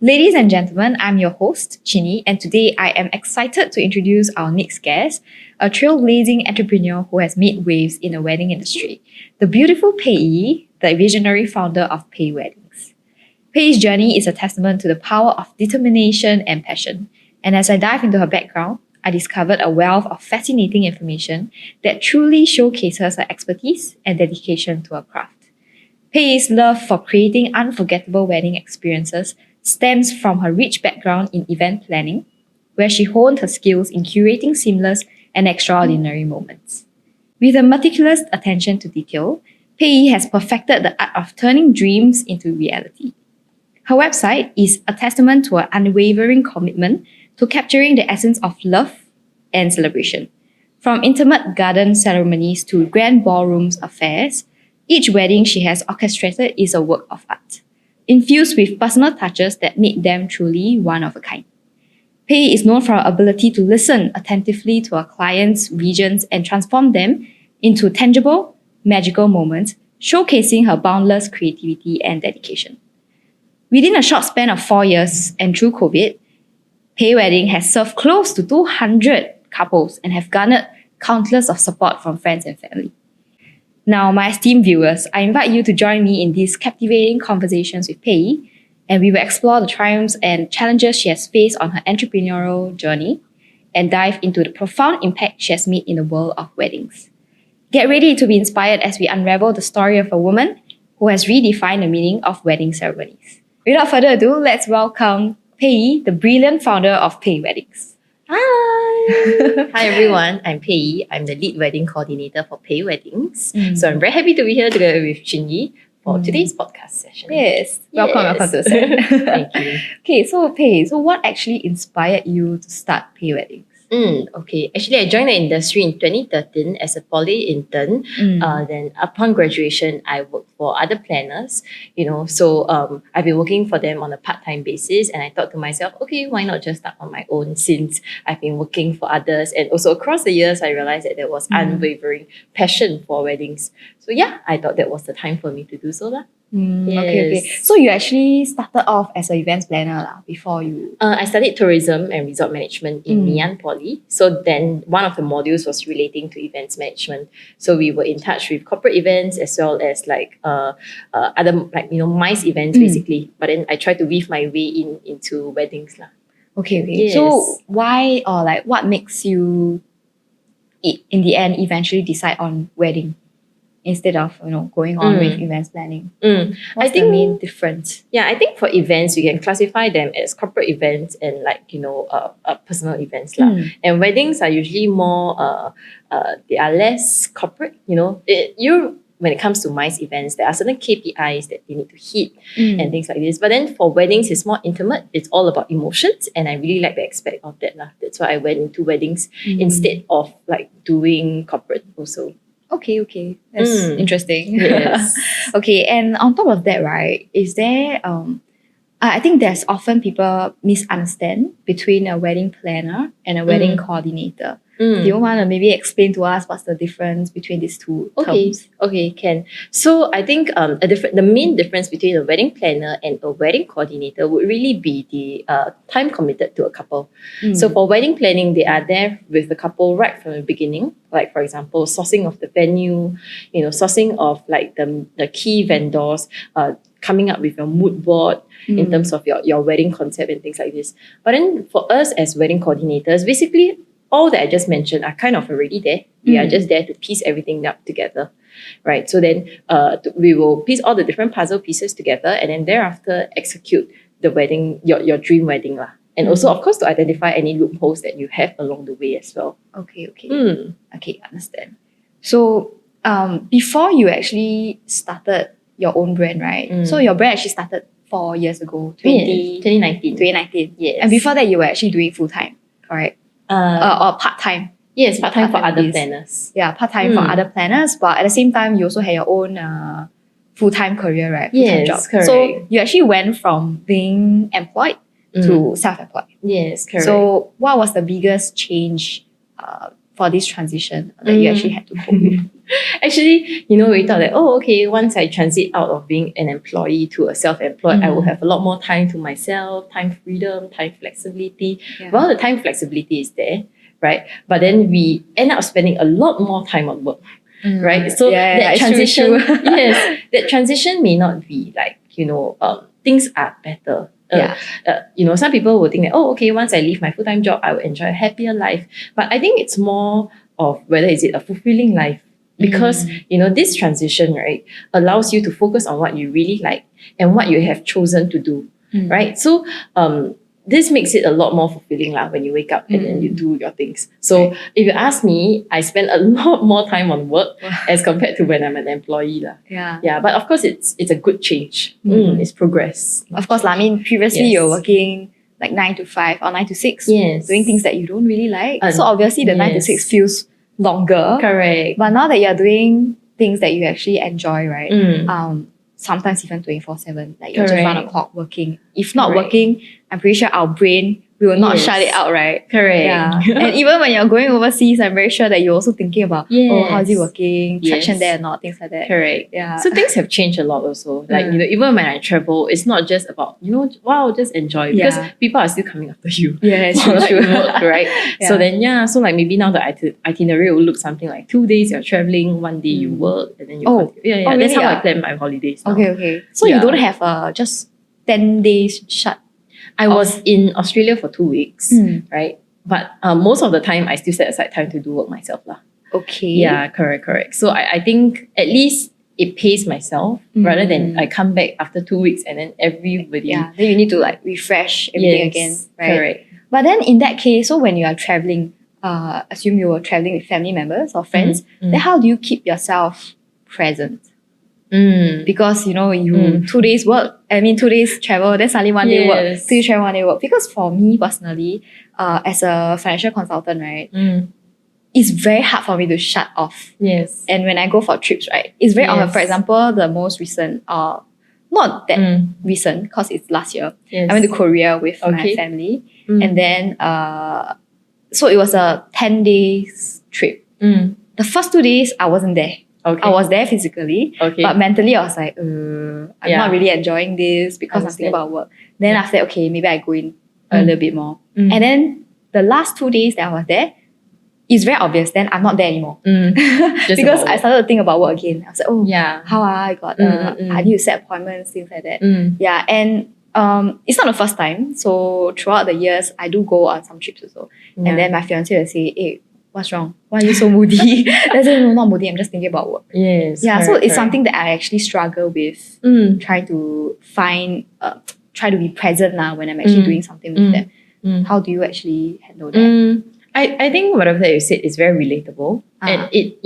Ladies and gentlemen, I'm your host, Chinny, and today I am excited to introduce our next guest, a trailblazing entrepreneur who has made waves in the wedding industry, the beautiful Pei Yi, the visionary founder of Pei.Weddings. Pei's journey is a testament to the power of determination and passion, and as I dive into her background, I discovered a wealth of fascinating information that truly showcases her expertise and dedication to her craft. Pei's love for creating unforgettable wedding experiences stems from her rich background in event planning, where she honed her skills in curating seamless and extraordinary moments. With a meticulous attention to detail, Pei Yi has perfected the art of turning dreams into reality. Her website is a testament to her unwavering commitment to capturing the essence of love and celebration. From intimate garden ceremonies to grand ballrooms affairs, each wedding she has orchestrated is a work of art, infused with personal touches that make them truly one of a kind. Pei is known for her ability to listen attentively to her clients' visions and transform them into tangible, magical moments, showcasing her boundless creativity and dedication. Within a short span of 4 years and through COVID, Pei.Wedding has served close to 200 couples and have garnered countless of support from friends and family. Now, my esteemed viewers, I invite you to join me in these captivating conversations with Pei Yi, and we will explore the triumphs and challenges she has faced on her entrepreneurial journey and dive into the profound impact she has made in the world of weddings. Get ready to be inspired as we unravel the story of a woman who has redefined the meaning of wedding ceremonies. Without further ado, let's welcome Pei Yi, the brilliant founder of Pei.Weddings. Hi! Hi everyone, I'm Pei Yi. I'm the lead wedding coordinator for Pei.Weddings. So I'm very happy to be here together with Chinyi for today's podcast session. Yes, welcome to the set. Thank you. Okay, so Pei, what actually inspired you to start Pei.Weddings? Okay. Actually, I joined the industry in 2013 as a poly intern. Then upon graduation, I worked for other planners, so I've been working for them on a part-time basis. And I thought to myself, okay, why not just start on my own since I've been working for others. And also across the years, I realized that there was unwavering passion for weddings. So yeah, I thought that was the time for me to do so. Yes. Okay. So you actually started off as an events planner before you... I studied tourism and resort management in Ngee Poly. So then one of the modules was relating to events management. So we were in touch with corporate events as well as other MICE events basically. But then I tried to weave my way into weddings. Okay. Yes. So why or what makes you in the end eventually decide on wedding instead of going on with events planning? What's the main difference? Yeah, I think for events, you can classify them as corporate events and personal events. And weddings are usually more, they are less corporate. When it comes to MICE events, there are certain KPIs that they need to hit and things like this. But then for weddings, it's more intimate. It's all about emotions. And I really like the aspect of that. That's why I went into weddings instead of doing corporate also. Okay. That's interesting. Yes. Okay, and on top of that, right, is there I think there's often people misunderstand between a wedding planner and a wedding coordinator. Do you want to maybe explain to us what's the difference between these two terms? Okay, can. So I think the main difference between a wedding planner and a wedding coordinator would really be the time committed to a couple. So for wedding planning, they are there with the couple right from the beginning. Like for example, sourcing of the venue, sourcing of the key vendors, coming up with your mood board in terms of your wedding concept and things like this. But then for us as wedding coordinators, basically all that I just mentioned are kind of already there. We are just there to piece everything up together, right? So then we will piece all the different puzzle pieces together and then thereafter execute the wedding, your dream wedding. And also, of course, to identify any loopholes that you have along the way as well. Okay. Okay, understand. So before you actually started your own brand, right? So your brand actually started 4 years ago, 2019. 2019. Yes. And before that, you were actually doing full-time, correct? Or part-time. Yes, part-time for other planners. Yeah, part-time for other planners, but at the same time, you also had your own full-time career, right? Full-time job. Correct. So you actually went from being employed to self-employed. Yes, correct. So what was the biggest change for this transition that you actually had to cope with? Actually, we thought that, okay, once I transit out of being an employee to a self-employed, I will have a lot more time to myself, time freedom, time flexibility. Yeah. Well, the time flexibility is there, right? But then we end up spending a lot more time on work, right? So that transition, true. yes, that transition may not be like, things are better. Some people will think that, okay, once I leave my full-time job, I will enjoy a happier life. But I think it's more of whether is it a fulfilling life. Because, this transition, right, allows you to focus on what you really like and what you have chosen to do, right? So, this makes it a lot more fulfilling when you wake up and then you do your things. So, if you ask me, I spend a lot more time on work as compared to when I'm an employee. Yeah, but of course, it's a good change. It's progress. Of course, I mean, previously you're working like 9 to 5 or 9 to 6, doing things that you don't really like. So obviously the 9 to 6 feels longer. Correct. But now that you're doing things that you actually enjoy, right? Sometimes even 24/7, like you're just round the clock working. If not working, I'm pretty sure our brain will not shut it out, right? Correct. Yeah. And even when you're going overseas, I'm very sure that you're also thinking about, how's it working? Traction there or not, things like that. Correct. Yeah. So things have changed a lot also. Like, even when I travel, it's not just about, just enjoy. Because people are still coming after you. Yeah, it's for true. work, right? So then, so like maybe now the itinerary will look something like 2 days you're traveling, 1 day you work, and then you continue. Really? That's how I plan my holidays now. Okay. So you don't have just 10 days shut? I was in Australia for 2 weeks, right? But most of the time, I still set aside time to do work myself. Okay. Yeah, correct. So I think at least it pays myself rather than I come back after 2 weeks and then everybody... Yeah, then you need to like refresh everything again, right? Correct. But then in that case, so when you are traveling, assume you were traveling with family members or friends, then how do you keep yourself present? Because you 2 days work, 2 days travel, then suddenly 1 day work, 2 days travel, 1 day work. Because for me personally, as a financial consultant, right, it's very hard for me to shut off. Yes. And when I go for trips, right, it's very often. For example, the most recent, not that recent, because it's last year. I went to Korea with my family, and then so it was a 10 days trip. The first 2 days I wasn't there. Okay. I was there physically, but mentally I was like, I'm not really enjoying this because I'm thinking about work. Then after that, okay, maybe I go in a little bit more. And then the last 2 days that I was there, it's very obvious. Then I'm not there anymore. Because I started to think about work again. I was like, how I got, I need to set appointments, things like that. Yeah, and it's not the first time. So throughout the years, I do go on some trips also. And then my fiancé will say, hey, what's wrong? Why are you so moody? I said, no, not moody. I'm just thinking about work. Yes. Yeah, so it's something that I actually struggle with, trying to try to be present now when I'm actually doing something with them. How do you actually handle that? I think whatever that you said is very relatable. And it,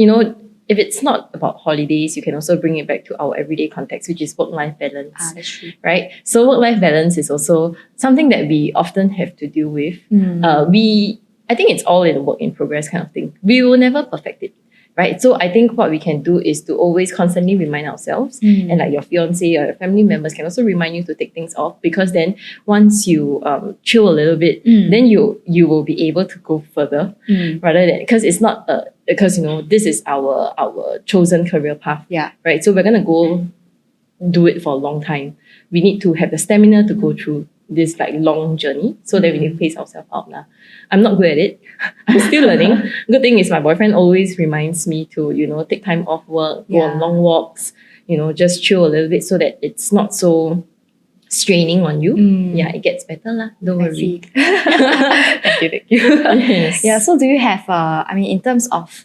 if it's not about holidays, you can also bring it back to our everyday context, which is work-life balance. That's true. Right? So work-life balance is also something that we often have to deal with. I think it's all in a work in progress kind of thing. We will never perfect it, right? So I think what we can do is to always constantly remind ourselves, and like your fiancé or your family members can also remind you to take things off, because then once you chill a little bit, then you will be able to go further, rather than, because it's not because this is our chosen career path, right? So we're gonna go do it for a long time. We need to have the stamina to go through this like long journey, so that we need to pace ourselves out. I'm not good at it. I'm still learning. Good thing is my boyfriend always reminds me to, take time off work, go on long walks, just chill a little bit so that it's not so straining on you. Yeah, it gets better. Don't worry. Thank you. Yes. Yeah, so do you have, in terms of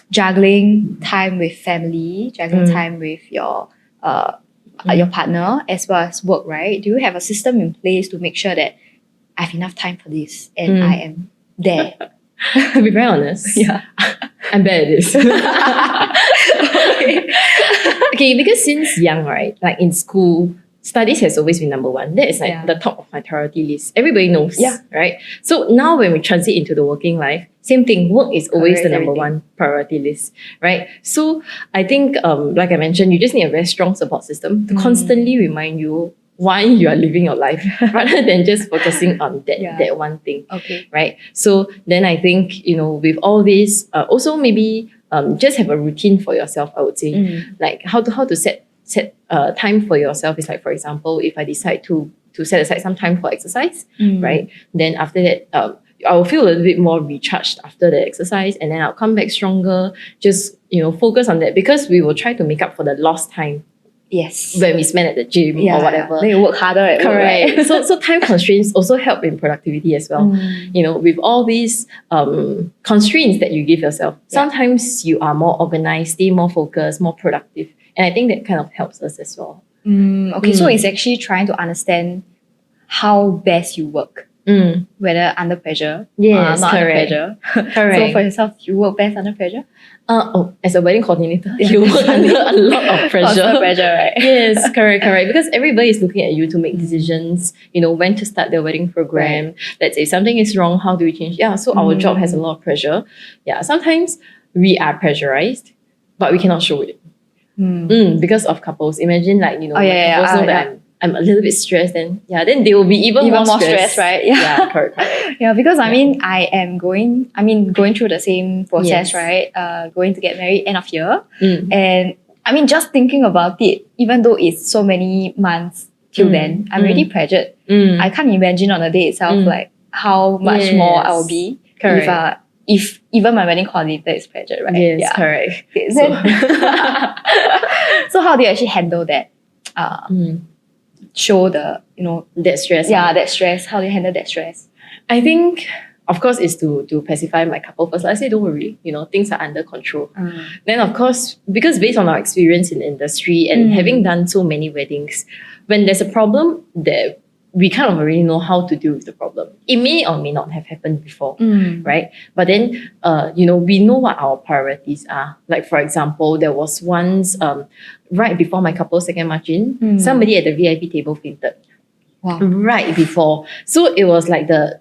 juggling time with family, juggling time with your partner as well as work, right? Do you have a system in place to make sure that I have enough time for this and I am there? To be very honest, I'm bad at this. Okay, because since young, right, like in school, studies has always been number one. That is like the top of my priority list. Everybody knows, right? So now when we transit into the working life, same thing, work is always the number one priority list, right? So I think, like I mentioned, you just need a very strong support system to constantly remind you why you are living your life rather than just focusing on that one thing. Okay. Right. So then I think, with all this, also maybe just have a routine for yourself, I would say. Like how to set time for yourself is like, for example, if I decide to set aside some time for exercise, right? Then after that, I will feel a little bit more recharged after the exercise, and then I'll come back stronger. Just focus on that, because we will try to make up for the lost time Yes. when we spend at the gym or whatever. Then you work harder at work, Correct. right? So time constraints also help in productivity as well. With all these constraints that you give yourself, sometimes you are more organized, stay more focused, more productive, and I think that kind of helps us as well. Okay, so it's actually trying to understand how best you work. Whether under pressure, Yes, not correct. under pressure. Correct. So for yourself, you work best under pressure? As a wedding coordinator, you work under a lot of pressure. Lots of pressure, right? Yes, correct. Because everybody is looking at you to make decisions, when to start the wedding program. Right. Let's say something is wrong, how do we change? Yeah, so our job has a lot of pressure. Yeah, sometimes we are pressurized, but we cannot show it. Because of couples. Imagine like, couples know that I'm a little bit stressed, and then they will be even more stressed, right? Yeah, correct. Yeah, because I mean, I am going through the same process, right? Going to get married end of year. And I mean, just thinking about it, even though it's so many months till then, I'm already pressured. I can't imagine on the day itself, like how much more I will be if even my wedding coordinator is pressured, right? Yes, correct. Okay, so how do you actually handle that? Show the, that stress. that stress. How do you handle that stress? I think, of course, is to pacify my couple first. I say, don't worry, things are under control. Then, of course, because based on our experience in the industry and having done so many weddings, when there's a problem, that we kind of already know how to deal with the problem. It may or may not have happened before, right? But then, we know what our priorities are. Like, for example, there was once, right before my couple's second margin, somebody at the VIP table fainted. Wow. Right before. So it was like the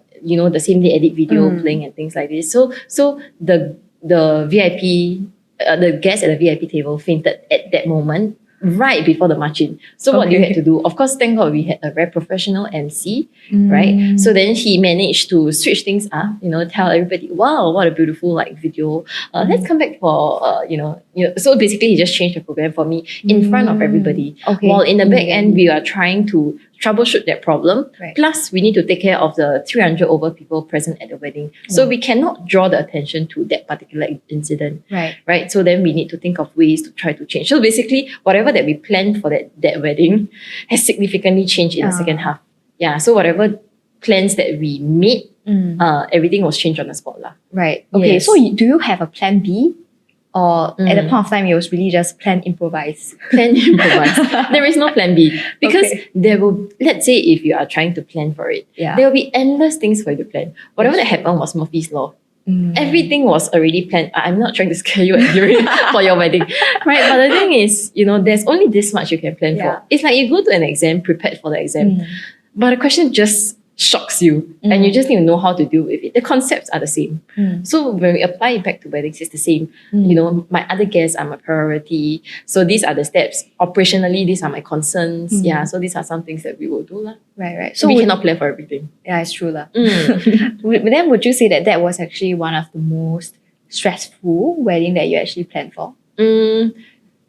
same day edit video playing and things like this. So the VIP, the guest at the VIP table fainted at that moment, right before the margin. So what you had to do? Of course, thank God we had a very professional MC, right? So then he managed to switch things up, tell everybody, wow, what a beautiful video. Let's come back for, so basically he just changed the program for me in front of everybody. While in the back end, we are trying to troubleshoot that problem. Right. Plus, we need to take care of the 300 over people present at the wedding. So we cannot draw the attention to that particular incident. Right. So then we need to think of ways to try to change. So basically, whatever that we planned for that wedding has significantly changed in the second half. Yeah. So whatever plans that we made, everything was changed on the spot. Right. Okay. Yes. So do you have a plan B? Or at the point of time, it was really just plan improvise? Plan improvise. There is no plan B. Because there will, let's say if you are trying to plan for it, there will be endless things for you to plan. Whatever that happened was Murphy's Law. Everything was already planned. I'm not trying to scare you for your wedding. Right? But the thing is, there's only this much you can plan for. It's like you go to an exam prepared for the exam. But the question just shocks you and you just need to know how to deal with it. The concepts are the same. So when we apply it back to weddings, it's the same. My other guests are my priority. So these are the steps. Operationally, these are my concerns. So these are some things that we will do. Right. So we cannot plan for everything. Yeah, it's true. But then would you say that was actually one of the most stressful wedding that you actually planned for?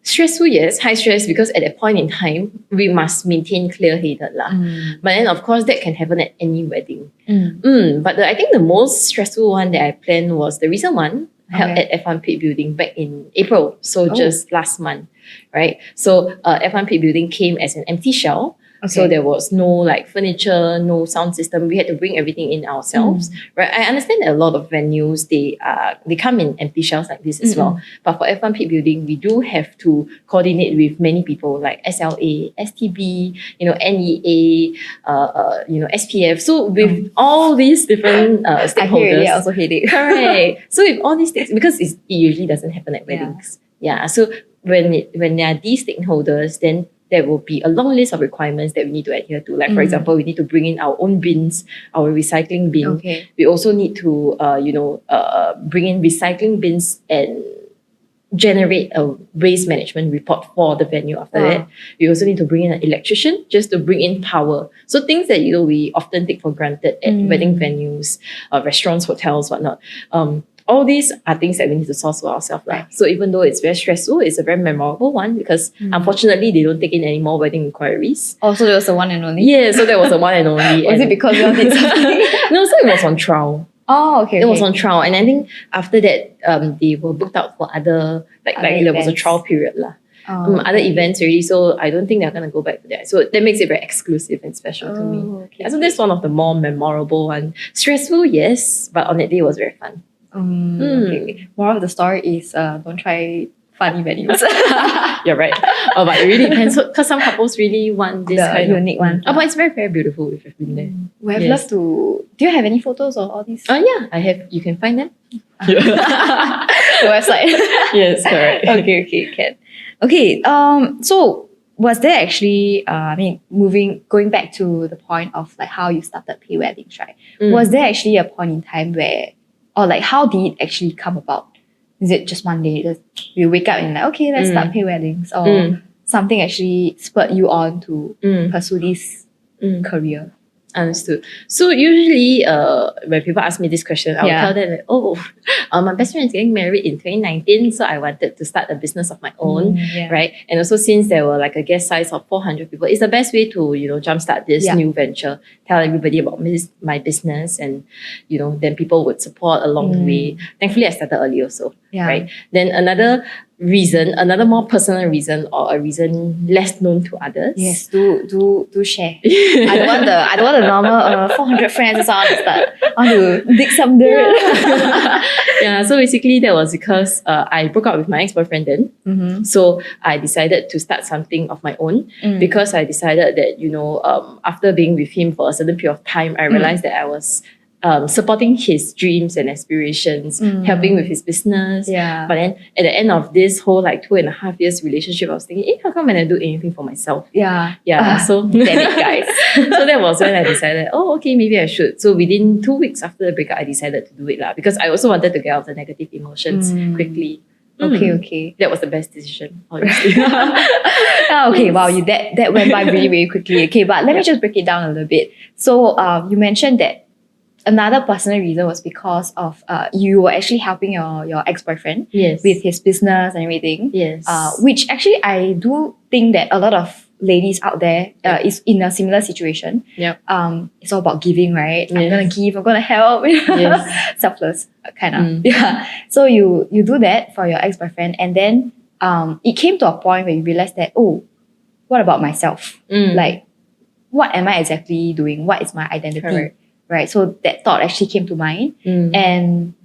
Stressful, yes. High stress, because at that point in time, we must maintain clear-headed. But then, of course, that can happen at any wedding. But I think the most stressful one that I planned was the recent one held at F1 Pit Building back in April. So just last month, right? So F1 Pit Building came as an empty shell. So there was no furniture, no sound system. We had to bring everything in ourselves. Right? I understand that a lot of venues they come in empty shells like this as well. But for F1 Pit Building, we do have to coordinate with many people like SLA, STB, NEA, SPF. So with all these different stakeholders, I also hate it. Correct. So with all these things, because it usually doesn't happen at weddings. So when there are these stakeholders, then there will be a long list of requirements that we need to adhere to. Like, for example, we need to bring in our own bins, our recycling bin. We also need to, bring in recycling bins and generate a waste management report for the venue after that. We also need to bring in an electrician just to bring in power. So things that we often take for granted at wedding venues, restaurants, hotels, whatnot. All these are things that we need to source for ourselves. Right. So even though it's very stressful, it's a very memorable one because unfortunately they don't take in any more wedding inquiries. Oh, so there was the one and only? Yeah, so that was the one and only. Was it because you all did something? No, so it was on trial. Oh, okay. It was on trial. And I think after that, they were booked out for other there was a trial period. Other events already. So I don't think they're going to go back to that. So that makes it very exclusive and special to me. Okay. So that's one of the more memorable ones. Stressful, yes. But on that day, it was very fun. Okay. Moral of the story is don't try funny venues. You're right. But it really depends. Because some couples really want this kind unique one. But it's very, very beautiful if you've been there. We have loved to. Do you have any photos of all these? Yeah, I have. You can find them. The website. Yes, correct. Okay, can. Okay. So was there actually? Going back to the point of like how you started Pei.Weddings, right? Was there actually a point in time where, or like how did it actually come about? Is it just one day you wake up and like, okay, let's start Pei.Weddings, or something actually spurred you on to pursue this career? Understood. So usually when people ask me this question, I will tell them that, my best friend is getting married in 2019, so I wanted to start a business of my own, right? And also since there were like a guest size of 400 people, it's the best way to, jumpstart this new venture, tell everybody about my business, and, then people would support along the way. Thankfully, I started early also, right? Then another more personal reason, or a reason less known to others. Yes, do share. I don't want the normal 400 friends or something. I want to dig some dirt. So basically that was because I broke up with my ex-boyfriend then. So I decided to start something of my own because I decided that, after being with him for a certain period of time, I realized that I was supporting his dreams and aspirations, helping with his business. But then at the end of this whole 2.5 years relationship, I was thinking, how come when I do anything for myself? So damn it, guys. So that was when I decided, okay, maybe I should. So within 2 weeks after the breakup, I decided to do it because I also wanted to get out of the negative emotions quickly. Okay. That was the best decision, honestly. Okay, wow, that went by really, really quickly. Okay, but let me just break it down a little bit. So you mentioned that another personal reason was because of you were actually helping your ex-boyfriend with his business and everything. Which actually I do think that a lot of ladies out there is in a similar situation. It's all about giving, right? I'm gonna give, I'm gonna help. Selfless, kind of. So you do that for your ex-boyfriend, and then it came to a point where you realized that, what about myself? Like, what am I exactly doing? What is my identity? Correct. Right, so that thought actually came to mind, and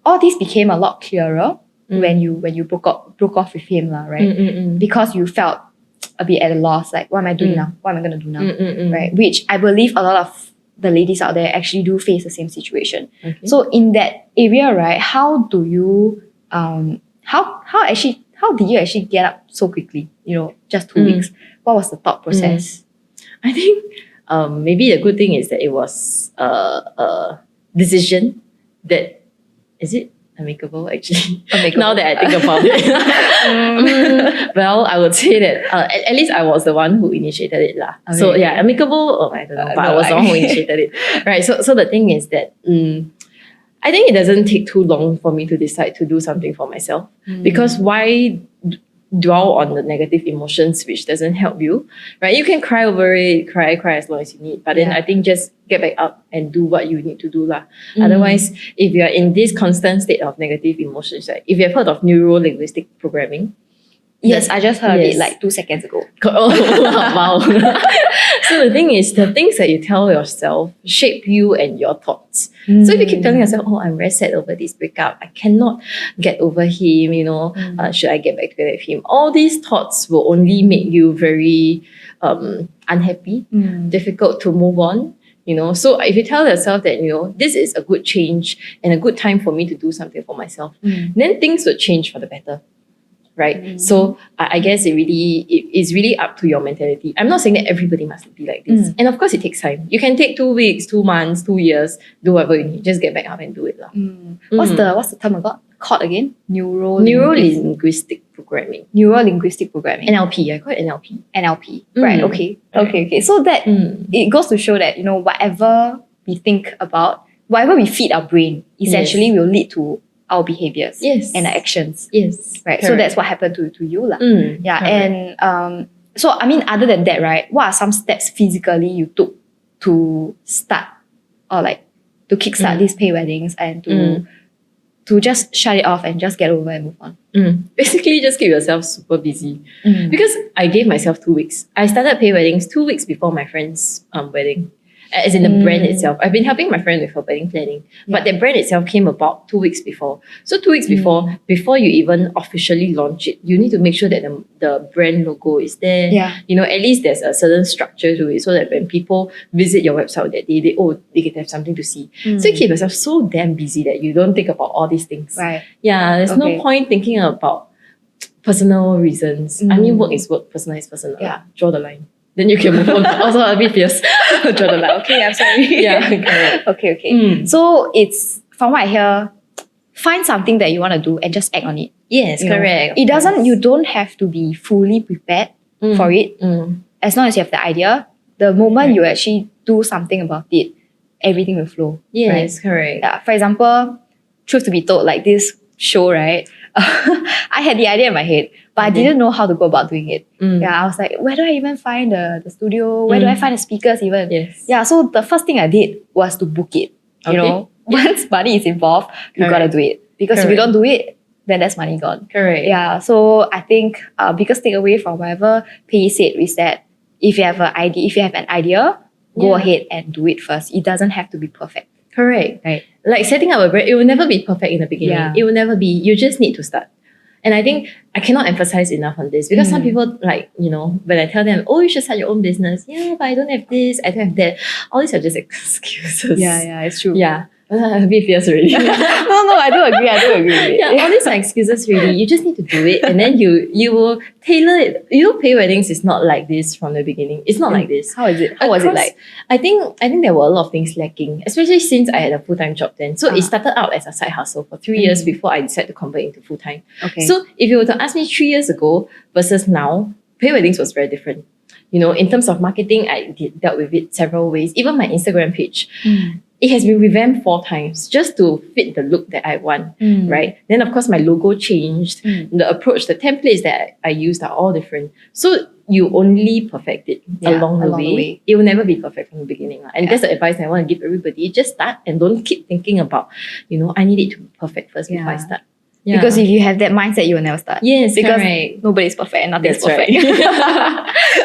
all this became a lot clearer when you broke off with him, right? Because you felt a bit at a loss, like, what am I doing now? What am I gonna do now? Right, which I believe a lot of the ladies out there actually do face the same situation. So in that area, right, how do you how did you actually get up so quickly? Just 2 weeks. What was the thought process? I think maybe the good thing is that it was a decision that, is it amicable actually? Now that I think about it. Well, I would say that at least I was the one who initiated it. So yeah, amicable, I don't know, but I was the one who initiated it. Right, so the thing is that I think it doesn't take too long for me to decide to do something for myself. Because why dwell on the negative emotions which doesn't help you, right? You can cry over it, cry as long as you need, but then I think just get back up and do what you need to do Otherwise, if you're in this constant state of negative emotions, like if you've heard of neuro-linguistic programming, Yes, I just heard it like 2 seconds ago. Wow. So the thing is, the things that you tell yourself shape you and your thoughts. So if you keep telling yourself, I'm very sad over this breakup, I cannot get over him, should I get back together with him? All these thoughts will only make you very unhappy, difficult to move on. So if you tell yourself that, this is a good change and a good time for me to do something for myself, then things will change for the better. Right? So I guess it is really up to your mentality. I'm not saying that everybody must be like this. And of course it takes time. You can take 2 weeks, 2 months, 2 years, do whatever you need. Just get back up and do it. What's the term about called again? Neuro-linguistic programming. Neuro-linguistic programming. NLP, I call it NLP. NLP. Right, okay. Okay. So that it goes to show that, whatever we think about, whatever we feed our brain, essentially will lead to our behaviors and our actions. Yes. Right. Correct. So that's what happened to you. Yeah. Correct. And so I mean, other than that, right, what are some steps physically you took to start or like to kickstart these Pei.Weddings and to just shut it off and just get over and move on? Basically, just keep yourself super busy. Because I gave myself 2 weeks. I started Pei.Weddings 2 weeks before my friend's wedding. As in the brand itself. I've been helping my friend with her wedding planning. But the brand itself came about 2 weeks before. So 2 weeks before you even officially launch it, you need to make sure that the brand logo is there. Yeah. At least there's a certain structure to it so that when people visit your website that day, they get to have something to see. So you keep yourself so damn busy that you don't think about all these things. Right. Yeah, there's no point thinking about personal reasons. I mean, work is work, personal is personal. Yeah. Draw the line. Then you can move on. Also a bit fierce. Draw the line. Okay, I'm sorry. Yeah, correct. Okay. So it's, from what I hear, find something that you want to do and just act on it. Yes, correct. You don't have to be fully prepared for it. As long as you have the idea, the moment you actually do something about it, everything will flow. Yes, correct. Yeah. For example, truth to be told, like this show, right? I had the idea in my head, but I didn't know how to go about doing it. Yeah, I was like, where do I even find the studio? Where do I find the speakers even? Yes. Yeah, so the first thing I did was to book it. Once money is involved, you gotta do it. Because if you don't do it, then that's money gone. Correct. Yeah, so I think biggest takeaway from whatever Pei Yi said is that if you have an idea, go ahead and do it first. It doesn't have to be perfect. Correct. Right. Like setting up a brand, it will never be perfect in the beginning. Yeah. It will never be. You just need to start. And I think I cannot emphasize enough on this because some people when I tell them, oh, you should start your own business. Yeah, but I don't have this, I don't have that. All these are just excuses. Yeah, it's true. Yeah. A bit fierce already. No, I do agree. Yeah, all these are excuses really. You just need to do it and then you will tailor it. Pei.Weddings is not like this from the beginning. It's not like this. How is it? How was it like? I think there were a lot of things lacking, especially since I had a full-time job then. So it started out as a side hustle for 3 years before I decided to convert into full-time. Okay. So if you were to ask me 3 years ago versus now, Pei.Weddings was very different. In terms of marketing, I dealt with it several ways. Even my Instagram page. It has been revamped 4 times just to fit the look that I want, right? Then, of course, my logo changed. The approach, the templates that I used are all different. So you only perfect it along the way. It will never be perfect from the beginning. And that's the advice I want to give everybody. Just start and don't keep thinking about, I need it to be perfect first before I start. Yeah. Because if you have that mindset, you will never start. Yes, because correct. nobody's perfect and nothing's That's perfect. Right.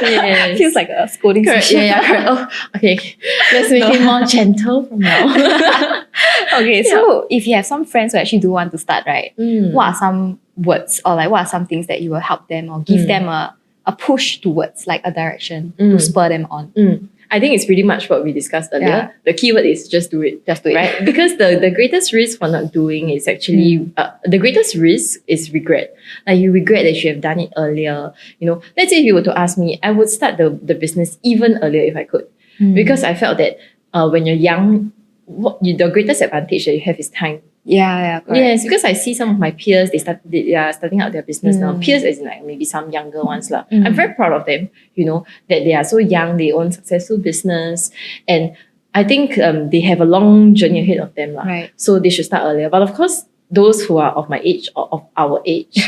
Yes. Feels like a scolding session. Yeah, correct. Oh, okay. Let's make it more gentle from now. Okay, so if you have some friends who actually do want to start, right? What are some words or like what are some things that you will help them or give them a push towards, like a direction to spur them on? I think it's pretty much what we discussed earlier. Yeah. The keyword is just do it. Just do it. Right? Because the greatest risk for not doing is actually, the greatest risk is regret. Like you regret that you have done it earlier. Let's say if you were to ask me, I would start the business even earlier if I could. Because I felt that when you're young, the greatest advantage that you have is time. Yeah, correct. Yes, because I see some of my peers, they are starting out their business now. Peers as in like maybe some younger ones. I'm very proud of them, that they are so young, they own successful business. And I think they have a long journey ahead of them. Right. So they should start earlier. But of course, those who are of my age or of our age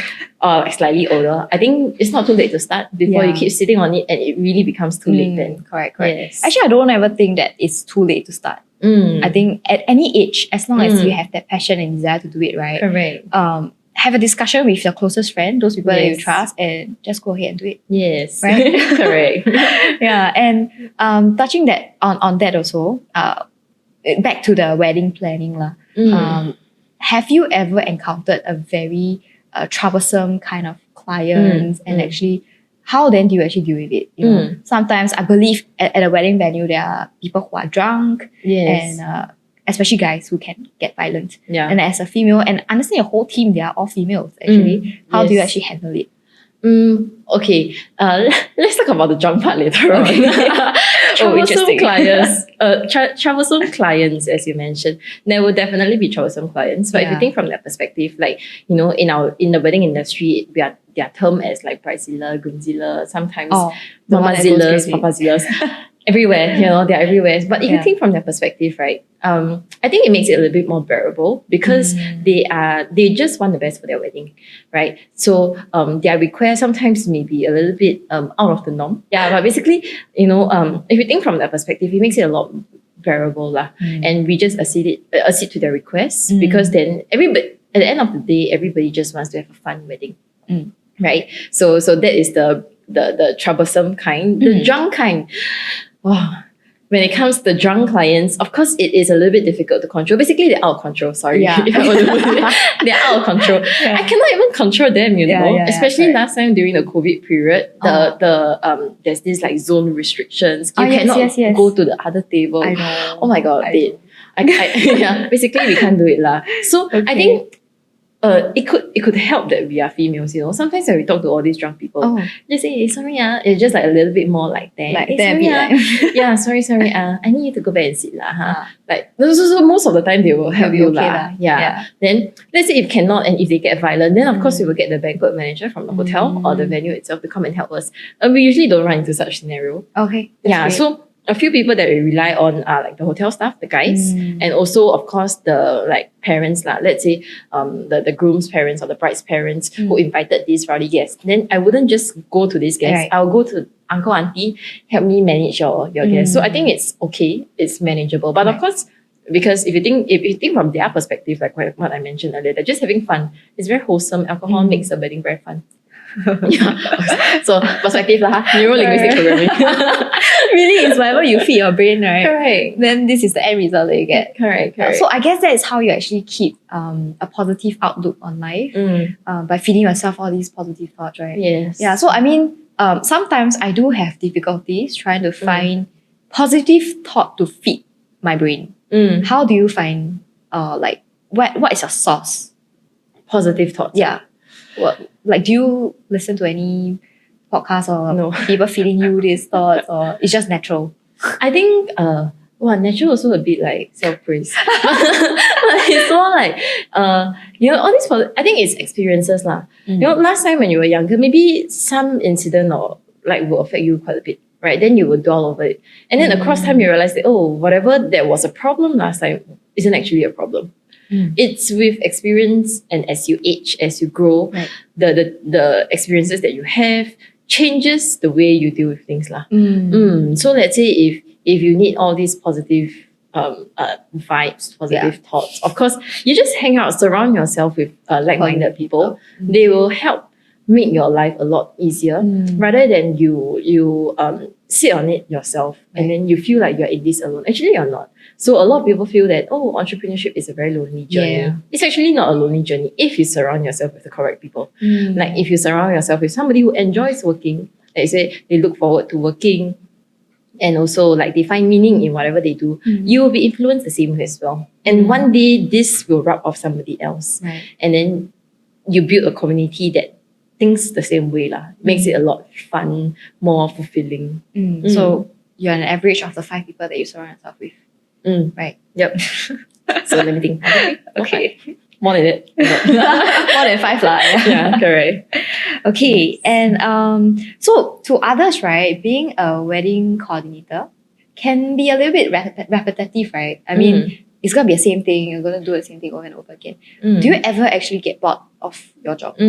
or slightly older, I think it's not too late to start before you keep sitting on it and it really becomes too late then. Correct. Yes. Actually, I don't ever think that it's too late to start. I think at any age, as long as you have that passion and desire to do it, right? Correct. Have a discussion with your closest friend, those people that you trust, and just go ahead and do it. Yes. Right? Correct. Yeah, and touching that on that also, back to the wedding planning have you ever encountered a very troublesome kind of clients and actually how then do you actually deal with it? Sometimes I believe at a wedding venue there are people who are drunk and especially guys who can get violent. Yeah. And as a female, and understand your whole team, they are all females actually. How do you actually handle it? Okay. Let's talk about the drunk part later on. Troublesome interesting. clients. Troublesome clients, as you mentioned. There will definitely be troublesome clients. But if you think from that perspective, like, in the wedding industry, there are termed as like bridezilla, groomzilla, sometimes the one that goes mamazillas, crazy. papazillas. Everywhere, they're everywhere. But if you think from that perspective, right, I think it makes it a little bit more bearable because they just want the best for their wedding, right? So their request sometimes may be a little bit out of the norm. Yeah, but basically, if you think from that perspective, it makes it a lot bearable lah. And we just accede to their requests because then everybody at the end of the day, everybody just wants to have a fun wedding, right? So that is the troublesome kind, the drunk kind. Wow. When it comes to the drunk clients, of course, it is a little bit difficult to control. Basically, they're out of control. Sorry. Yeah. If I were to put it. They're out of control. Yeah. I cannot even control them, especially correct. last time during the COVID period. There's this like zone restrictions. You yes, cannot yes. go to the other table. I know. Oh my God, basically we can't do it lah. So I think it could help that we are females, Sometimes when we talk to all these drunk people, they say, sorry, it's just like a little bit more like that. Like sorry, yeah, sorry, I need you to go back and sit lah. Like so most of the time they will help you okay lah. Yeah. Then let's say if cannot and if they get violent, then of course we will get the banquet manager from the hotel or the venue itself to come and help us. We usually don't run into such scenario. Okay. Great. So a few people that we rely on are like the hotel staff, the guys, and also of course the like parents lah. Let's say the groom's parents or the bride's parents who invited these rowdy guests. Then I wouldn't just go to these guests. Right. I'll go to uncle, auntie, help me manage your guests. So I think it's okay, it's manageable. But of course, because if you think from their perspective, like what I mentioned earlier, they're just having fun. It's very wholesome. Alcohol makes a wedding very fun. So perspective lah, neuro-linguistic programming. Really, it's whatever you feed your brain, right? Correct. Then this is the end result that you get. Correct. So I guess that is how you actually keep a positive outlook on life by feeding yourself all these positive thoughts, right? Yes. Yeah. So I mean, sometimes I do have difficulties trying to find positive thought to feed my brain. How do you find like what is your source? Positive thoughts. Yeah. Like, do you listen to any podcasts or No. people feeding you these thoughts, or it's just natural? I think natural also a bit like self-praise. But it's more like all these I think it's experiences lah. Last time when you were younger, maybe some incident or like will affect you quite a bit, right? Then you will dwell over it. And then across time you realize that whatever that was a problem last time isn't actually a problem. It's with experience, and as you age, as you grow, Right. the experiences that you have changes the way you deal with things lah. So let's say if you need all these positive vibes, positive thoughts, of course you just hang out, surround yourself with like-minded people. They will help make your life a lot easier rather than you sit on it yourself and then you feel like you're in this alone. Actually, you're not. So a lot of people feel that entrepreneurship is a very lonely journey. Yeah. It's actually not a lonely journey if you surround yourself with the correct people. Like if you surround yourself with somebody who enjoys working, like you say, they look forward to working, and also like they find meaning in whatever they do, you will be influenced the same way as well. And one day this will rub off somebody else. Right. And then you build a community that thinks the same way lah. Makes it a lot fun, more fulfilling. So you're an average of the 5 people that you surround yourself with. Right. Yep. So let me think. Okay. More than it. More than 5 lah. Yeah, correct. Okay. And so to others, right, being a wedding coordinator can be a little bit repetitive, right? I mean, it's going to be the same thing. You're going to do the same thing over and over again. Do you ever actually get bored of your job?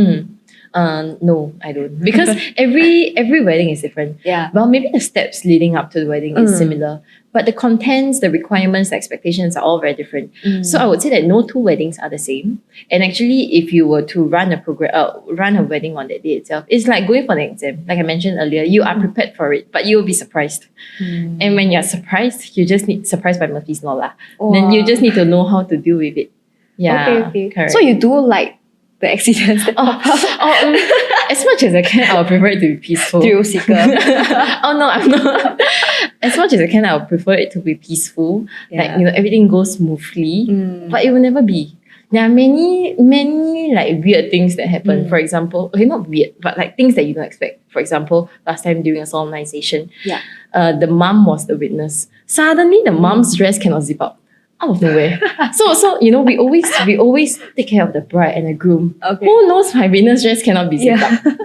No, I don't. Because every wedding is different. Yeah. Well, maybe the steps leading up to the wedding is similar, but the contents, the requirements, the expectations are all very different. So I would say that no 2 weddings are the same. And actually, if you were to run a wedding on that day itself, it's like going for an exam. Like I mentioned earlier, you are prepared for it, but you will be surprised. And when you're surprised, you just need surprised by Murphy's Law lah. Then you just need to know how to deal with it. Yeah. Okay. Correct. So you do like the accidents that pop up? As much as I can, I'll prefer it to be peaceful. Thrill seeker. Oh no, I'm not. As much as I can, I'll prefer it to be peaceful. Yeah. Like, everything goes smoothly. But it will never be. there are many like weird things that happen. For example, okay, not weird, but like things that you don't expect. For example, last time during a solemnization, the mom was the witness. Suddenly, the mom's dress cannot zip up out of nowhere. So we always take care of the bride and the groom. Okay. Who knows my witness dress cannot be zipped up?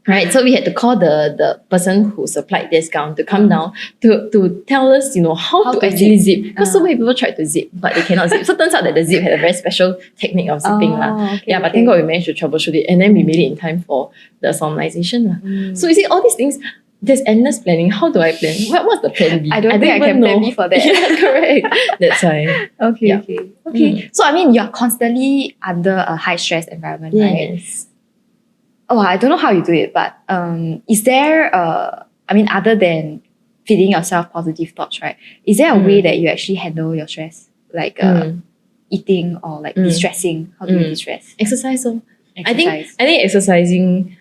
Right, so we had to call the person who supplied this gown to come down to tell us, how to actually zip. Because so many people tried to zip, but they cannot zip. So it turns out that the zip had a very special technique of zipping. But thank God we managed to troubleshoot it, and then we made it in time for the solemnization. So you see, all these things, there's endless planning. How do I plan? What's the plan B? I don't think I can plan B for that. Yeah, correct. That's why. Okay. So I mean, you're constantly under a high stress environment, right? Yes. Oh, I don't know how you do it, but is there other than feeding yourself positive thoughts, right? Is there a way that you actually handle your stress? Like eating or like de-stressing? How do you de-stress? Exercise. I think Exercise. exercising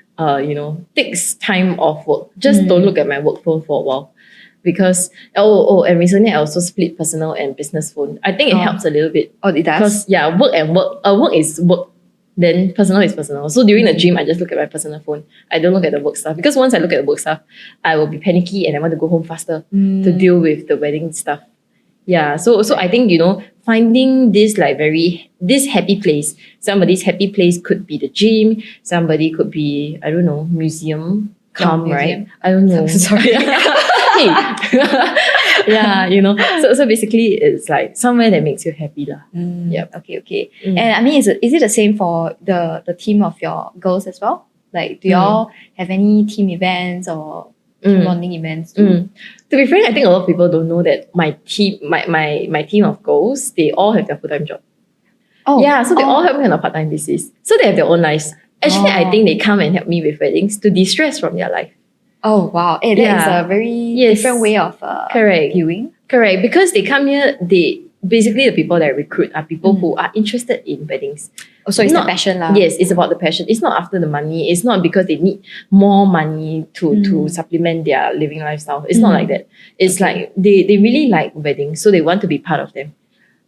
takes time off work. Just don't look at my work phone for a while. Because and recently I also split personal and business phone. I think it helps a little bit. Oh, it does? Because work and work. Work is work. Then personal is personal. So during the gym, I just look at my personal phone. I don't look at the work stuff. Because once I look at the work stuff, I will be panicky and I want to go home faster to deal with the wedding stuff. Yeah. So I think, finding this this happy place. Somebody's happy place could be the gym. Somebody could be, I don't know, museum. Museum. Right? I don't know. Sorry. Yeah, So basically it's like somewhere that makes you happy. Yep. Okay. And I mean, is it the same for the team of your girls as well? Like, do y'all have any team events or team bonding events too? To be frank, I think a lot of people don't know that my team, my team of girls, they all have their full-time job. Oh. Yeah, so they all help me on a part-time basis. So they have their own lives. Actually, I think they come and help me with weddings to de-stress from their life. Oh, wow. That is a very different way of viewing. Correct. Because they come here, basically the people that I recruit are people who are interested in weddings. Oh, so it's the passion lah. Yes, it's about the passion. It's not after the money. It's not because they need more money to supplement their living lifestyle. It's not like that. It's like they really like weddings, so they want to be part of them.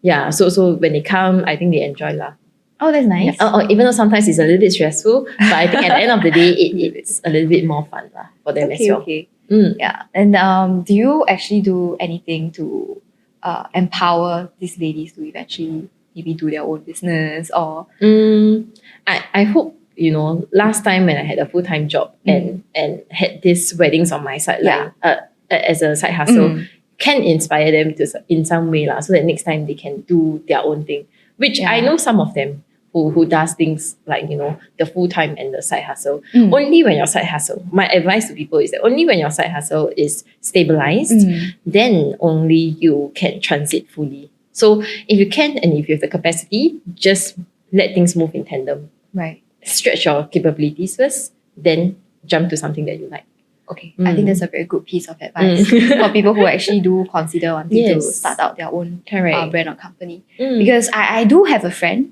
Yeah, so when they come, I think they enjoy lah. Oh, that's nice. Even though sometimes it's a little bit stressful, but I think at the end of the day, it's a little bit more fun lah for them as well. Okay. Yeah. And do you actually do anything to empower these ladies to eventually maybe do their own business or? I hope, last time when I had a full-time job and had these weddings on my sideline as a side hustle, can inspire them in some way lah, so that next time they can do their own thing. Which I know some of them who does things like, the full-time and the side hustle. Only when your side hustle, my advice to people is that only when your side hustle is stabilized, then only you can transit fully. So if you can and if you have the capacity, just let things move in tandem. Right. Stretch your capabilities first, then jump to something that you like. Okay, I think that's a very good piece of advice for people who actually do consider wanting to start out their own brand or company. Because I do have a friend,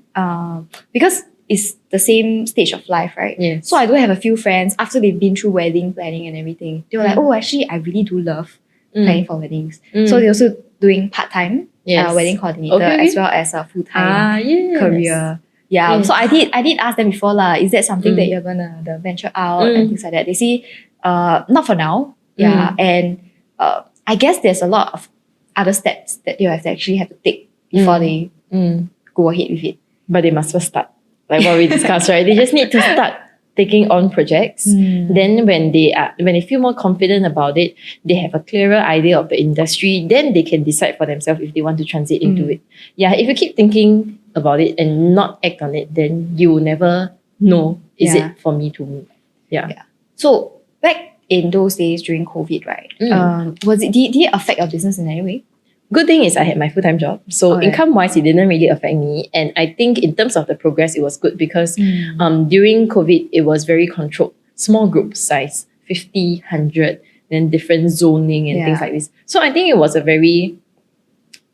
because it's the same stage of life, right? Yes. So I do have a few friends, after they've been through wedding planning and everything, they were like, oh, actually, I really do love planning for weddings. So they're also doing part-time wedding coordinator as well as a full-time career. Yeah, so I did ask them before lah, is that something that you're gonna venture out and things like that? They say, not for now. Yeah. And I guess there's a lot of other steps that you actually have to take before they go ahead with it. But they must first start. Like what we discussed, right? They just need to start taking on projects. Then when they feel more confident about it, they have a clearer idea of the industry, then they can decide for themselves if they want to transit into it. Yeah, if you keep thinking about it and not act on it, then you will never know, is it for me to move? Yeah. So back in those days during COVID, right? Did it affect your business in any way? Good thing is I had my full-time job. So income-wise, it didn't really affect me. And I think in terms of the progress, it was good because during COVID, it was very controlled. Small group size, 50, 100, then different zoning and things like this. So I think it was a very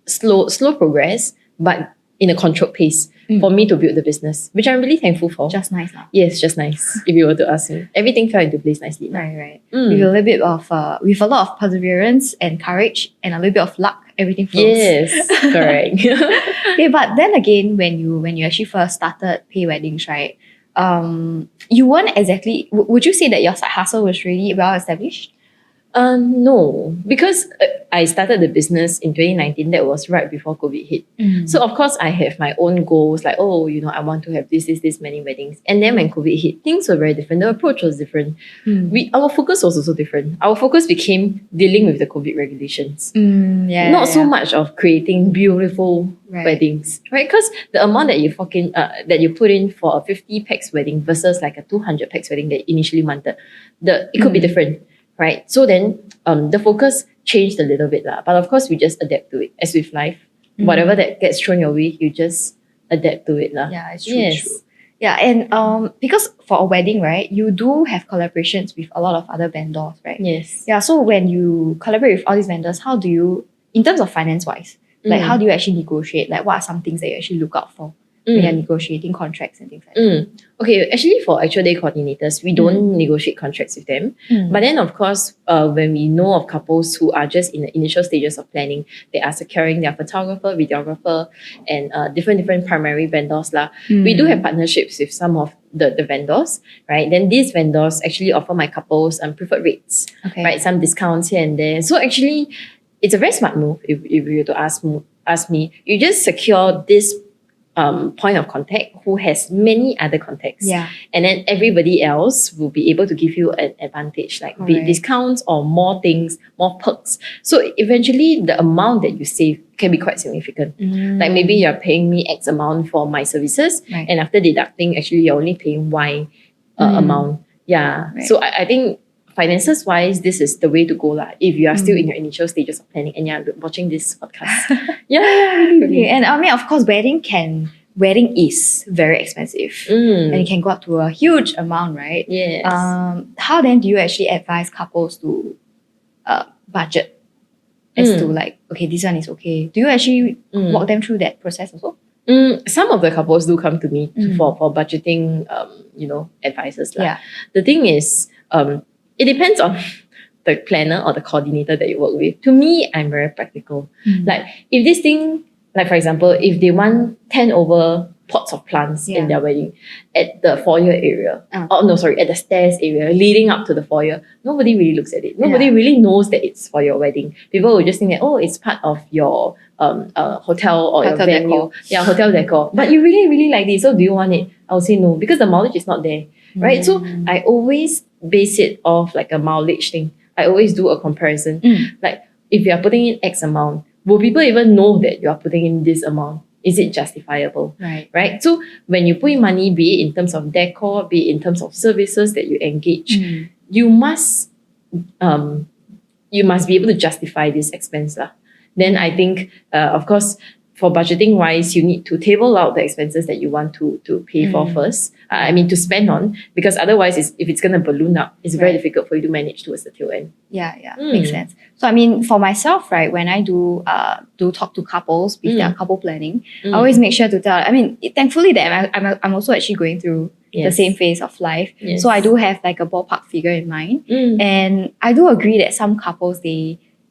slow progress, but in a controlled pace for me to build the business, which I'm really thankful for. Just nice lah. Yes, just nice. If you were to ask me, everything fell into place nicely. Right. With a little bit of, with a lot of perseverance and courage and a little bit of luck, everything flows. Yes, correct. Okay, but then again, when you actually first started Pei.Weddings, right? You weren't exactly. Would you say that your side hustle was really well established? No, because I started the business in 2019. That was right before COVID hit. So of course I have my own goals, like, oh, I want to have this many weddings. And then when COVID hit, things were very different. The approach was different. Our focus was also different. Our focus became dealing with the COVID regulations. Not so much of creating beautiful weddings, right? Because the amount that you put in for a 50 pax wedding versus like a 200 pax wedding that you initially wanted, it could be different. Right. So then the focus changed a little bit. But of course, we just adapt to it. As with life, whatever that gets thrown your way, you just adapt to it. Yeah, it's true. True. Yeah, and because for a wedding, right, you do have collaborations with a lot of other vendors, right? Yes. Yeah, so when you collaborate with all these vendors, how do you, in terms of finance-wise, like how do you actually negotiate? Like what are some things that you actually look out for when you're negotiating contracts and things like that? Okay, actually for actual day coordinators, we don't negotiate contracts with them. But then of course, when we know of couples who are just in the initial stages of planning, they are securing their photographer, videographer, and different primary vendors. We do have partnerships with some of the vendors, right? Then these vendors actually offer my couples preferred rates, right? Some discounts here and there. So actually, it's a very smart move if you were to ask me. You just secure this point of contact who has many other contacts. And then everybody else will be able to give you an advantage, like be it discounts or more things, more perks. So eventually the amount that you save can be quite significant. Like maybe you're paying me X amount for my services, and after deducting, actually you're only paying Y amount. So I think finances wise, this is the way to go if you are still in your initial stages of planning and you're watching this podcast. Really. And I mean, of course, wedding is very expensive, and it can go up to a huge amount, right? Yes. How then do you actually advise couples to budget as to like, okay, this one is okay? Do you actually walk them through that process also? Some of the couples do come to me for budgeting, advices. The thing is, it depends on the planner or the coordinator that you work with. To me, I'm very practical. Like if this thing, like for example, if they want 10 over pots of plants in their wedding at the foyer area, at the stairs area leading up to the foyer, nobody really looks at it. Nobody really knows that it's for your wedding. People will just think that, it's part of your hotel or your venue. Decor. Yeah, hotel decor. But you really, really like this, so do you want it? I would say no, because the mileage is not there. Right? So I always base it off like a mileage thing. I always do a comparison. Like if you are putting in X amount, will people even know that you are putting in this amount? Is it justifiable? Right? So when you put in money, be it in terms of decor, be it in terms of services that you engage, you must be able to justify this expense. Then I think, of course, for budgeting wise, you need to table out the expenses that you want to pay for first. To spend on, because otherwise, if it's going to balloon up, it's very difficult for you to manage towards the tail end. Makes sense. So I mean, for myself, right, when I do talk to couples with their couple planning, I always make sure to tell. I mean, thankfully that I'm also actually going through the same phase of life, so I do have like a ballpark figure in mind, and I do agree that some couples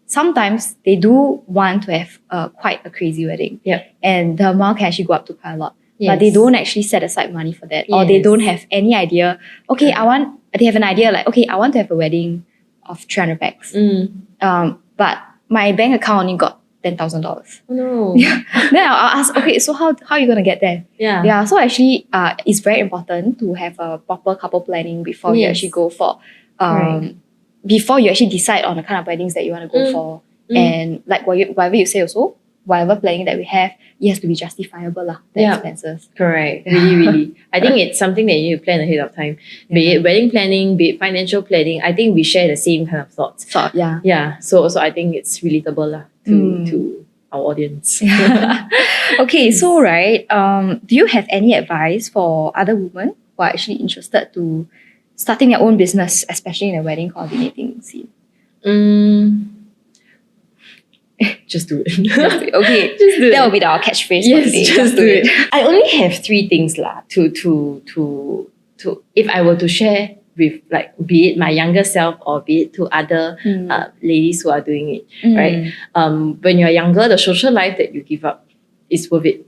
sometimes they do want to have quite a crazy wedding, and the amount can actually go up to quite a lot. But they don't actually set aside money for that, or they don't have any idea. Okay, they have an idea like, okay, I want to have a wedding of 300 pax. But my bank account only got $10,000. Oh no. Then I'll ask, okay, so how are you gonna get there? So actually, it's very important to have a proper couple planning before you actually go for before you actually decide on the kind of weddings that you want to go for. And like whatever you say also, whatever planning that we have, it has to be justifiable, the expenses. Correct. Really, really. I think it's something that you need to plan ahead of time. Be it wedding planning, be it financial planning. I think we share the same kind of thoughts. So I think it's relatable to our audience. Okay, so right, do you have any advice for other women who are actually interested to starting their own business, especially in the wedding coordinating scene? Just do it. Okay, just do that will be our catchphrase for today. Just do it. I only have 3 things to if I were to share with, like, be it my younger self or be it to other ladies who are doing it, right? When you're younger, the social life that you give up is worth it.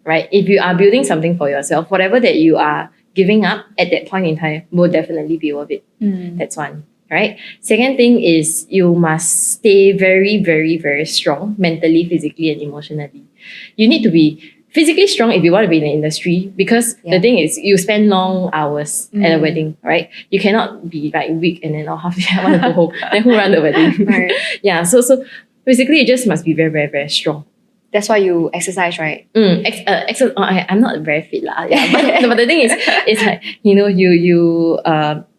right? If you are building something for yourself, whatever that you are giving up at that point in time will definitely be worth it. That's one, right? Second thing is you must stay very, very, very strong mentally, physically, and emotionally. You need to be physically strong if you want to be in the industry, because the thing is you spend long hours at a wedding, right? You cannot be like weak and then half the day I want to go home. Then who run the wedding? Right. Yeah. So basically you just must be very, very, very strong. That's why you exercise, right? I'm not very fit lah. Yeah, but the thing is, it's like you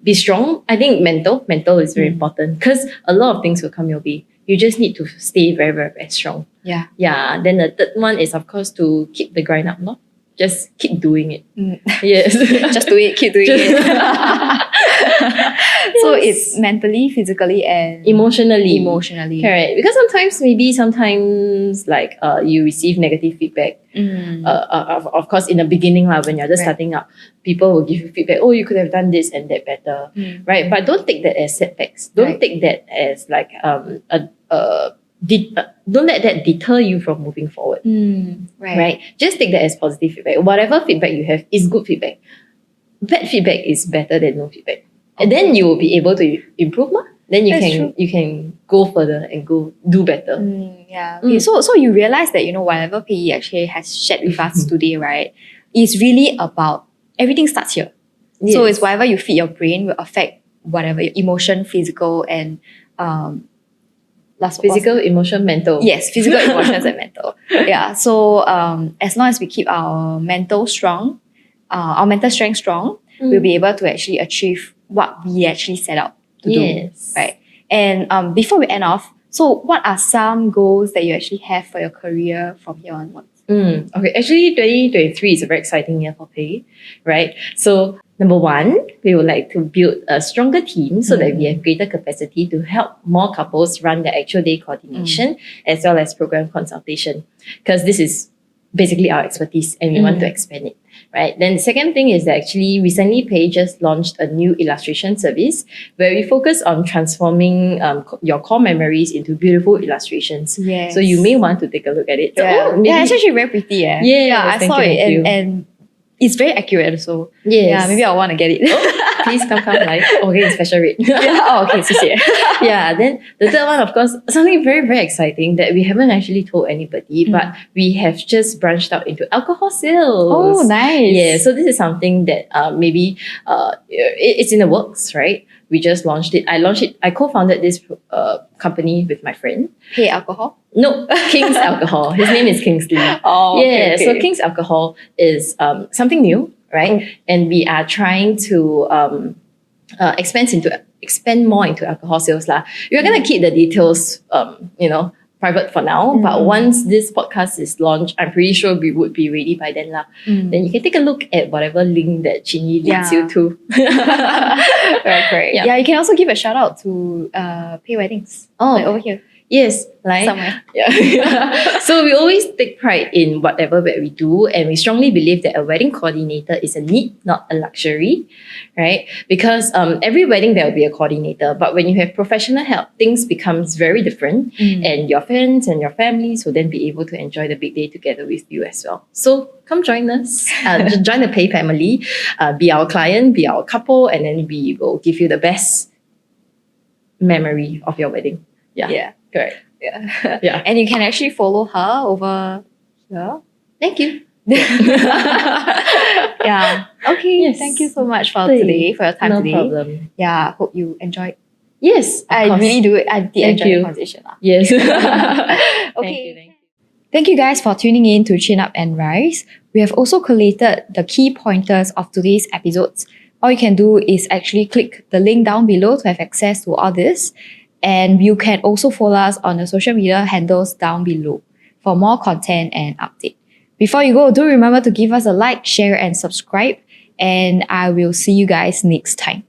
be strong. I think mental is very important, because a lot of things will come your way. You just need to stay very, very, very strong. Yeah. Yeah. Then the third one is, of course, to keep the grind up, no? Just keep doing it. Yes. Just do it, keep doing it. So it's mentally, physically, and emotionally. Emotionally. Correct. Because sometimes like you receive negative feedback. Of course, in the beginning, when you're just starting up, people will give you feedback. Oh, you could have done this and that better, right? But don't take that as setbacks. Don't take that as like don't let that deter you from moving forward. Right? Just take that as positive feedback. Whatever feedback you have is good feedback. Bad feedback is better than no feedback. And then you will be able to improve more. Then you can go further and go do better. Okay, so you realize that whatever Pei Yi actually has shared with us today, right, is really about everything starts here. Yes. So it's whatever you feed your brain will affect whatever your emotion, physical, and physical, emotion, mental. Yes, physical, emotions, and mental. Yeah. So as long as we keep our mental strong, our mental strength strong, we'll be able to actually achieve what we actually set out to do. Right. And before we end off, so what are some goals that you actually have for your career from here onwards? Okay, actually 2023 is a very exciting year for Pei, right? So number one, we would like to build a stronger team so that we have greater capacity to help more couples run their actual day coordination as well as program consultation, because this is basically our expertise and we want to expand it, right? Then the second thing is that actually recently Pei just launched a new illustration service where we focus on transforming your core memories into beautiful illustrations. Yes. So you may want to take a look at it. Yeah, it's actually very pretty. I saw it and it's very accurate also. Yes. Yeah, maybe I want to get it. Please come live. Okay, special rate. Okay, so yeah, then the third one, of course, something very, very exciting that we haven't actually told anybody, but we have just branched out into alcohol sales. Oh, nice. Yeah, so this is something that maybe it's in the works, right? We just launched it. I co-founded this company with my friend. Hey, alcohol? No, King's Alcohol. His name is Kingsley. Okay. So King's Alcohol is something new, right? And we are trying to expand more into alcohol sales lah. We're gonna keep the details, private for now. But once this podcast is launched, I'm pretty sure we would be ready by then lah. Then you can take a look at whatever link that Chin-Yi leads you to. Right. Yeah, you can also give a shout out to Pei.Weddings. Like over here. Yes, like somewhere. Yeah. So we always take pride in whatever that we do, and we strongly believe that a wedding coordinator is a need, not a luxury, right? Because every wedding there will be a coordinator, but when you have professional help, things becomes very different, and your friends and your families will then be able to enjoy the big day together with you as well. So come join us, join the Pei family, be our client, be our couple, and then we will give you the best memory of your wedding. Yeah. Correct. Yeah. And you can actually follow her over here. Thank you. Yeah. Okay. Yes. Thank you so much for today, for your time today. No problem. Yeah. Hope you enjoyed. Yes. I really do. I did enjoy the conversation. Yes. Okay. Thank you guys for tuning in to Chin Up and Rise. We have also collated the key pointers of today's episodes. All you can do is actually click the link down below to have access to all this. And you can also follow us on the social media handles down below for more content and update. Before you go, do remember to give us a like, share, and subscribe. And I will see you guys next time.